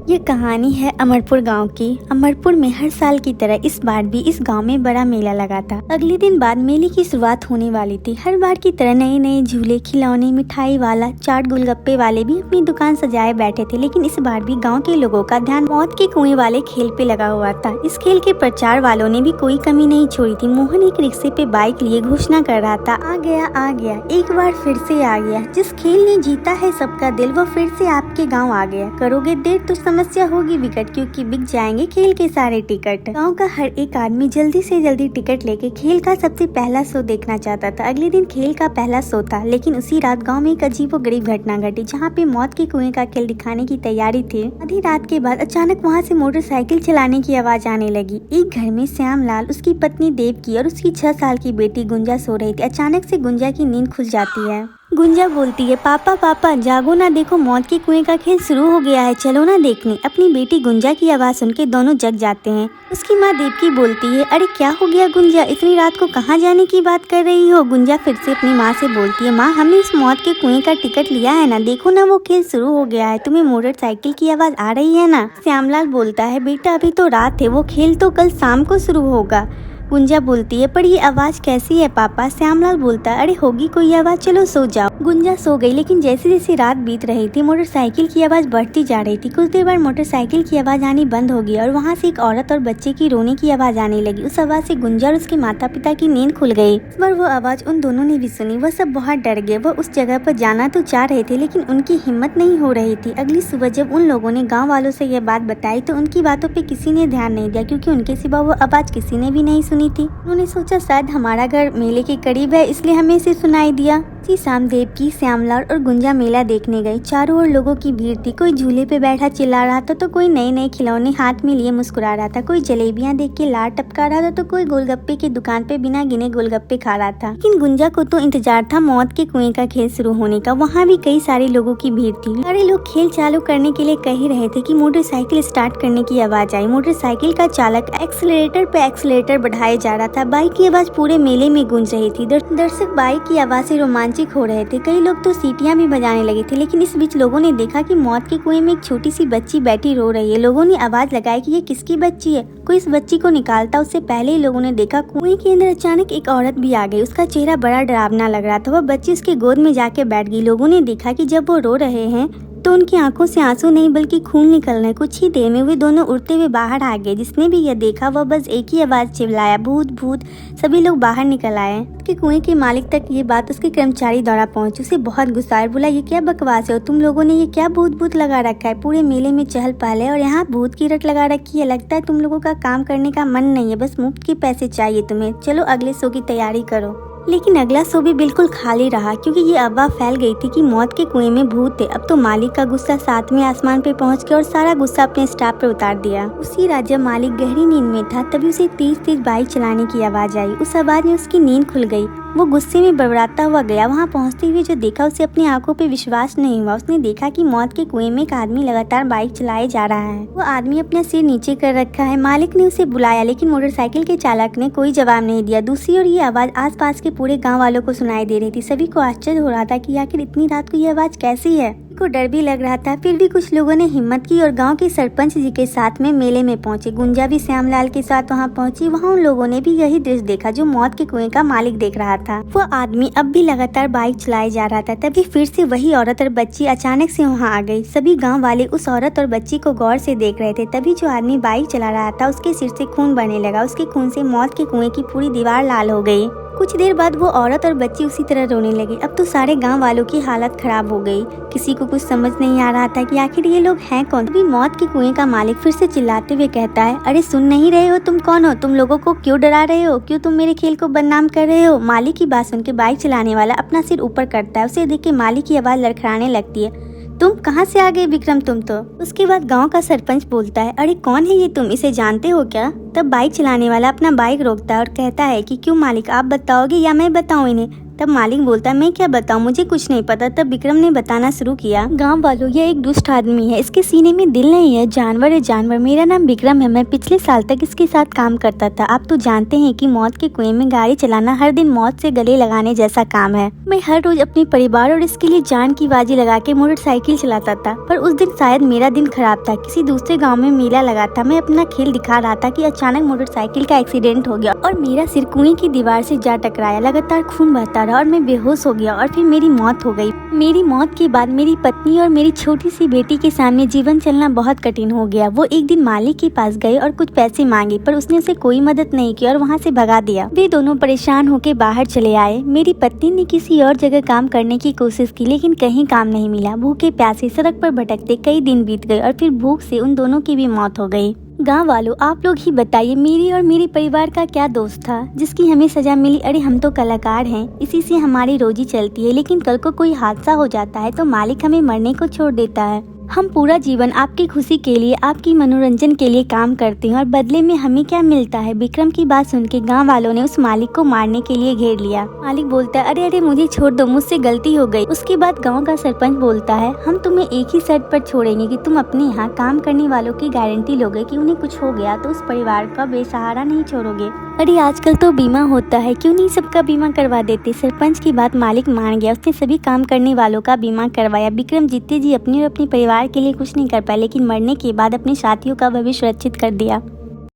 ये कहानी है अमरपुर गांव की। अमरपुर में हर साल की तरह इस बार भी इस गांव में बड़ा मेला लगा था। अगले दिन बाद मेले की शुरुआत होने वाली थी। हर बार की तरह नए नए झूले, खिलौने, मिठाई वाला, चाट, गोलगप्पे वाले भी अपनी दुकान सजाए बैठे थे। लेकिन इस बार भी गाँव के लोगों का ध्यान मौत के कुएं वाले खेल पे लगा हुआ था। इस खेल के प्रचार वालों ने भी कोई कमी नहीं छोड़ी थी। मोहन एक रिक्शे पे बाइक लिए घोषणा कर रहा था, आ गया, एक बार फिर से आ गया। जिस खेल ने जीता है सबका दिल, वो फिर से आपके गाँव आ गया। करोगे देर तो समस्या होगी विकट, क्योंकि बिक जाएंगे खेल के सारे टिकट। गांव का हर एक आदमी जल्दी से जल्दी टिकट लेके खेल का सबसे पहला शो देखना चाहता था। अगले दिन खेल का पहला शो था, लेकिन उसी रात गांव में एक अजीबोगरीब घटना घटी, जहां पे मौत के कुएं का खेल दिखाने की तैयारी थी। आधी रात के बाद अचानक वहां से मोटरसाइकिल चलाने की आवाज आने लगी। एक घर में श्यामलाल, उसकी पत्नी देवकी और उसकी 6 साल की बेटी गुंजा सो रही थी। अचानक से गुंजा की नींद खुल जाती है। गुंजा बोलती है, पापा जागो ना, देखो मौत के कुएं का खेल शुरू हो गया है, चलो ना देखने। अपनी बेटी गुंजा की आवाज सुन के दोनों जग जाते हैं। उसकी माँ देवकी बोलती है, अरे क्या हो गया गुंजा, इतनी रात को कहाँ जाने की बात कर रही हो। गुंजा फिर से अपनी माँ से बोलती है, माँ हमने इस मौत के कुएं का टिकट लिया है ना, देखो ना वो खेल शुरू हो गया है, तुम्हें मोटरसाइकिल की आवाज आ रही है ना। श्यामलाल बोलता है, बेटा अभी तो रात है, वो खेल तो कल शाम को शुरू होगा। गुंजा बोलती है, पर ये आवाज कैसी है पापा। श्यामलाल बोलता है, अरे होगी कोई आवाज, चलो सो जाओ। गुंजा सो गई, लेकिन जैसे जैसे रात बीत रही थी मोटरसाइकिल की आवाज बढ़ती जा रही थी। कुछ देर बाद मोटरसाइकिल की आवाज आनी बंद हो गई और वहाँ से एक औरत और बच्चे की रोने की आवाज आने लगी। उस आवाज से गुंजा और उसके माता पिता की नींद खुल गई। इस बार वो आवाज उन दोनों ने भी सुनी। वह सब बहुत डर गए। वह उस जगह पर जाना तो चाह रहे थे, लेकिन उनकी हिम्मत नहीं हो रही थी। अगली सुबह जब उन लोगों ने गाँव वालों से यह बात बताई तो उनकी बातों पर किसी ने ध्यान नहीं दिया, क्योंकि उनके सिवा वो आवाज किसी ने भी नहीं सुनी थी। उन्होंने सोचा शायद हमारा घर मेले के करीब है, इसलिए हमें इसे सुनाई दिया। इसी शाम देवकी, श्यामलाल और गुंजा मेला देखने गई। चारों ओर लोगों की भीड़ थी। कोई झूले पे बैठा चिल्ला रहा था, तो कोई नए नए खिलौने हाथ में लिए मुस्कुरा रहा था। कोई जलेबियां देख के लार टपका रहा था, तो कोई गोलगप्पे की दुकान पे बिना गिने गोलगप्पे खा रहा था। लेकिन गुंजा को तो इंतजार था मौत के कुएं का खेल शुरू होने का। वहाँ भी कई सारे लोगों की भीड़ थी। सारे लोग खेल चालू करने के लिए कह ही रहे थे कि मोटरसाइकिल स्टार्ट करने की आवाज आई। मोटरसाइकिल का चालक एक्सीलरेटर पे एक्सीलरेटर बढ़ाए जा रहा था। बाइक की आवाज पूरे मेले में गूंज रही थी। दर्शक बाइक की आवाज से रोमांचित हो रहे थे। कई लोग तो सीटियां भी बजाने लगे थे। लेकिन इस बीच लोगों ने देखा कि मौत के कुएं में एक छोटी सी बच्ची बैठी रो रही है। लोगों ने आवाज लगाई कि ये किसकी बच्ची है। कोई इस बच्ची को निकालता, उससे पहले ही लोगों ने देखा कुएं के अंदर अचानक एक औरत भी आ गई। उसका चेहरा बड़ा डरावना लग रहा था। वह बच्ची उसके गोद में जाके बैठ गई। लोगों ने देखा कि जब वो रो रहे हैं तो उनकी आंखों से आंसू नहीं बल्कि खून निकल रहे। कुछ ही देर में वे दोनों उड़ते हुए बाहर आ गए। जिसने भी यह देखा वह बस एक ही आवाज चिल्लाया, भूत भूत। सभी लोग बाहर निकल आए। कि कुएं के मालिक तक ये बात उसके कर्मचारी द्वारा पहुंची। उसे बहुत गुस्सा आया। बोला, ये क्या बकवास है, तुम लोगों ने ये क्या भूत भूत लगा रखा है। पूरे मेले में चहल पहल है और यहाँ भूत की रट लगा रखी है। लगता है तुम लोगों का काम करने का मन नहीं है, बस मुफ्त के पैसे चाहिए तुम्हें। चलो अगले शो की तैयारी करो। लेकिन अगला शो भी बिल्कुल खाली रहा, क्योंकि ये अफवाह फैल गई थी कि मौत के कुएं में भूत थे। अब तो मालिक का गुस्सा 7वें आसमान पे पहुंच गया और सारा गुस्सा अपने स्टाफ पर उतार दिया। उसी रात जब मालिक गहरी नींद में था, तभी उसे तेज बाइक चलाने की आवाज आई। उस आवाज में उसकी नींद खुल गई। वो गुस्से में बड़बड़ाता हुआ गया। वहाँ पहुँचते हुए जो देखा उसे अपनी आंखों पे विश्वास नहीं हुआ। उसने देखा कि मौत के कुएं में एक आदमी लगातार बाइक चलाए जा रहा है। वो आदमी अपना सिर नीचे कर रखा है। मालिक ने उसे बुलाया, लेकिन मोटरसाइकिल के चालक ने कोई जवाब नहीं दिया। दूसरी ओर ये आवाज आसपास के पूरे गाँव वालों को सुनाई दे रही थी। सभी को आश्चर्य हो रहा था कि आखिर इतनी रात को ये आवाज कैसी है। को डर भी लग रहा था। फिर भी कुछ लोगों ने हिम्मत की और गांव के सरपंच जी के साथ में मेले में पहुंचे। गुंजा भी श्यामलाल के साथ वहां पहुंची। वहां उन लोगों ने भी यही दृश्य देखा जो मौत के कुएं का मालिक देख रहा था। वो आदमी अब भी लगातार बाइक चलाए जा रहा था। तभी फिर से वही औरत और बच्ची अचानक से वहां आ गई। सभी गाँव वाले उस औरत और बच्ची को गौर से देख रहे थे। तभी जो आदमी बाइक चला रहा था उसके सिर से खून बहने लगा। उसके खून से मौत के कुएं की पूरी दीवार लाल हो गई। कुछ देर बाद वो औरत और बच्ची उसी तरह रोने लगी। अब तो सारे गांव वालों की हालत खराब हो गई। किसी को कुछ समझ नहीं आ रहा था कि आखिर ये लोग हैं कौन। अभी मौत के कुएं का मालिक फिर से चिल्लाते हुए कहता है, अरे सुन नहीं रहे हो, तुम कौन हो, तुम लोगों को क्यों डरा रहे हो, क्यों तुम मेरे खेल को बदनाम कर रहे हो। मालिक की बात सुन के बाइक चलाने वाला अपना सिर ऊपर करता है। उसे देख के मालिक की आवाज लड़खड़ाने लगती है, तुम कहाँ से आ गए विक्रम तुम तो। उसके बाद गांव का सरपंच बोलता है, अरे कौन है ये, तुम इसे जानते हो क्या। तब बाइक चलाने वाला अपना बाइक रोकता है और कहता है कि क्यों मालिक, आप बताओगे या मैं बताऊं इन्हें। तब मालिक बोलता है मैं क्या बताऊं, मुझे कुछ नहीं पता। तब विक्रम ने बताना शुरू किया, गाँव वालों यह एक दुष्ट आदमी है, इसके सीने में दिल नहीं है, जानवर है जानवर। मेरा नाम विक्रम है, मैं पिछले साल तक इसके साथ काम करता था। आप तो जानते हैं कि मौत के कुएं में गाड़ी चलाना हर दिन मौत से गले लगाने जैसा काम है। मैं हर रोज अपने परिवार और इसके लिए जान की बाजी लगा के मोटरसाइकिल चलाता था, पर उस दिन शायद मेरा दिन खराब था। किसी दूसरे गांव में मेला लगा था, मैं अपना खेल दिखा रहा था कि अचानक मोटरसाइकिल का एक्सीडेंट हो गया और मेरा सिर कुएं की दीवार से जा टकराया। लगातार खून बहता रहा और मैं बेहोश हो गया और फिर मेरी मौत हो गई। मेरी मौत के बाद मेरी पत्नी और मेरी छोटी सी बेटी के सामने जीवन चलना बहुत कठिन हो गया। वो एक दिन मालिक के पास गए और कुछ पैसे मांगे, पर उसने उसे कोई मदद नहीं की और वहाँ से भगा दिया। वे दोनों परेशान होकर बाहर चले आए। मेरी पत्नी ने किसी और जगह काम करने की कोशिश की, लेकिन कहीं काम नहीं मिला। भूखे प्यासे सड़क पर भटकते कई दिन बीत गए और फिर भूख से उन दोनों की भी मौत हो गई। गांव वालों, आप लोग ही बताइए, मेरी और मेरे परिवार का क्या दोस्त था जिसकी हमें सजा मिली? अरे हम तो कलाकार हैं, इसी से हमारी रोजी चलती है, लेकिन कल को कोई हादसा हो जाता है तो मालिक हमें मरने को छोड़ देता है। हम पूरा जीवन आपकी खुशी के लिए, आपकी मनोरंजन के लिए काम करते हैं और बदले में हमें क्या मिलता है? विक्रम की बात सुन के गाँव वालों ने उस मालिक को मारने के लिए घेर लिया। मालिक बोलता है, अरे अरे मुझे छोड़ दो, मुझसे गलती हो गई। उसके बाद गाँव का सरपंच बोलता है, हम तुम्हें एक ही शर्त पर छोड़ेंगे कि तुम अपने यहाँ काम करने वालों की गारंटी लोगे कि उन्हें कुछ हो गया तो उस परिवार का बेसहारा नहीं छोड़ोगे। अरे आजकल तो बीमा होता है, क्यों नहीं सबका बीमा करवा देते? सरपंच की बात मालिक मान गया, उसने सभी काम करने वालों का बीमा करवाया। विक्रम जीते जी अपने और अपने परिवार के लिए कुछ नहीं कर पाया, लेकिन मरने के बाद अपने साथियों का भविष्य सुरक्षित कर दिया।